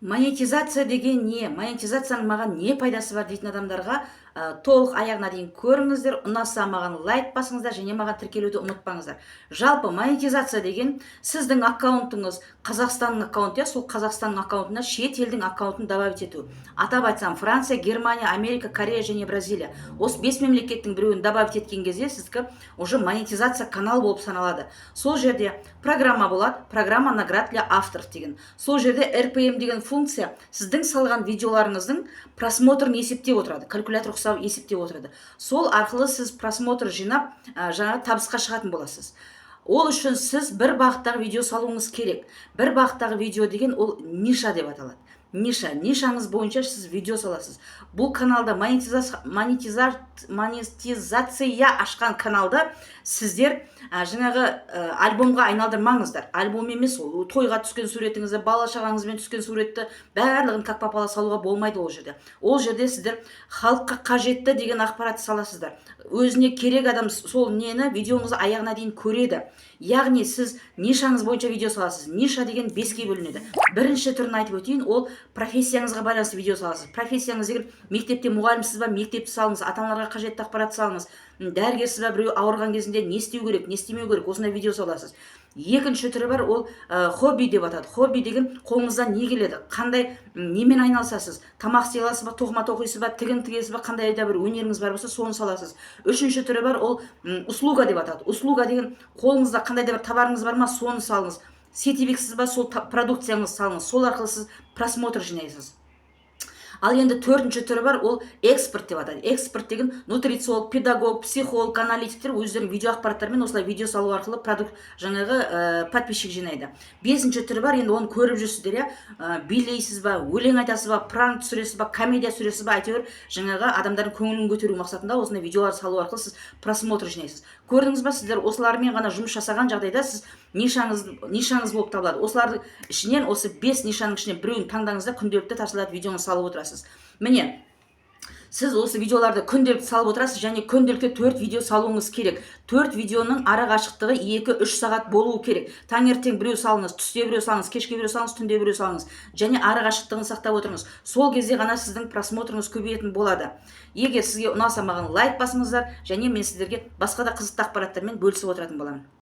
Монетизация деген не? Монетизацияның маған не пайдасы бар дейтін адамдарға толық аяғына дейін көріңіздер, ұнаса маған лайк басыңыздар және маған тіркелуді ұмытпаңыздар. Жалпы монетизация деген сіздің аккаунтыңыз Қазақстанның аккаунты, сол Қазақстанның аккаунтына шет елдің аккаунтын добавить ету. Атап айтсам, Франция, Германия, Америка, Корея және Бразилия. Осы 5 мемлекеттің біреуін добавить еткен кезде сіздікі уже монетизация канал болып саналады. Сол жерде программа болады, программа наград для авторов деген. Сол жерде RPM деген функция сіздің салған видеоларыңыздың просмотрын есептеп отырады, калькулятор ұқсап есептеп отырады. Сол арқылы сіз просмотр жинап, жаңа табысқа шығатын боласыз. Ол үшін сіз бір бағыттағы видео салуыңыз керек. Бір бағыттағы видео деген ол ниша деп аталады. Нишаңыз бойынша сіз видео саласыз. Бұл каналда монетизация ашқан каналда сіздер жаңағы альбомға айналдырмаңыздар. Альбом емес, ол тойға түскен суретіңізді, бала шағаңызбен түскен суретті барлығын как попало салуға болмайды ол жерде. Ол жерде сіздер халыққа қажетті деген ақпаратты саласыздар. Өзіне керек адам сол нені видеоңызды аяғына дейін көреді. Яғни сіз нишаңыз бойынша видео саласыз. Ниша деген 5-ке бөлінеді. Бірінші түрін айтып өтейін, ол профессияңызға байланысты видео саласыз. Профессияңыз егер мектепте мұғалімсіз ба, мектепті салыңыз, ата-аналарға қажетті ақпарат салыңыз. Дәрігерсіз ба, біреу ауырған кезінде не істеу керек, не істемеу керек, осындай видео саласыз. Екінші түрі бар, ол хобби деп атады. Хобби деген қолыңыздан не келеді, қандай немен айналысасыз, тамақ істей аласыз ба, тоқыма тоқисыз ба, тігін тігесіз ба, қандай да бір өнеріңіз бар болса, соны саласыз. Үшінші түрі бар, ол услуга деп атады. Услуга деген қолыңызда қандай да бір товарыңыз бар ма, соны салыңыз. Сетевексіз ба, сол продукцияңыз салыңыз. Сол арқылы сіз просмотр жинайсыз. Ал енді төртінші түрі бар, ол экспорт деп атады. Экспорт деген нутрициолог, педагог, психолог, аналитиктер өздерінің видео ақпараттарымен осылай видео салу арқылы жаңағы подписчик жинайды. Бесінші түрі бар, енді оны көріп жүрсіздер, билейсіз ба, өлең айтасыз ба, пранк түсіресіз ба, комедия түсіресіз ба, әйтеуір жаңағы адамдардың көңілін көтеру мақсатында осындай видеолар салу арқылы сіз просмотр жинайсыз. Көрдіңіз ба, сіздер осылармен ғана жұмыс жасаған жағдайда сіз нишаңыз болып табылады. Осылардың ішінен, осы 5 нишаның ішінен біреуін таңдаңыз да күнделікті тafsilat видеоны салып отырасыз. Міне, сіз осы видеоларды күнделікті салып отырасыз және күнделікті 4 видео салуыңыз керек. 4 видеоның ара қашықтығы 2-3 сағат болуы керек. Таңертең біреу салыңыз, түсте біреу салыңыз, кешке біреу салыңыз, түнде біреу салыңыз. Және ара қашықтығын сақтап отырыңыз. Сол кезде ғана сіздің просмотрыңыз көбейетін болады. Егер сізге ұнаса маған лайк басыңыздар және мен сіздерге басқа да қызықты ақпараттармен бөлісіп отыратын боламын.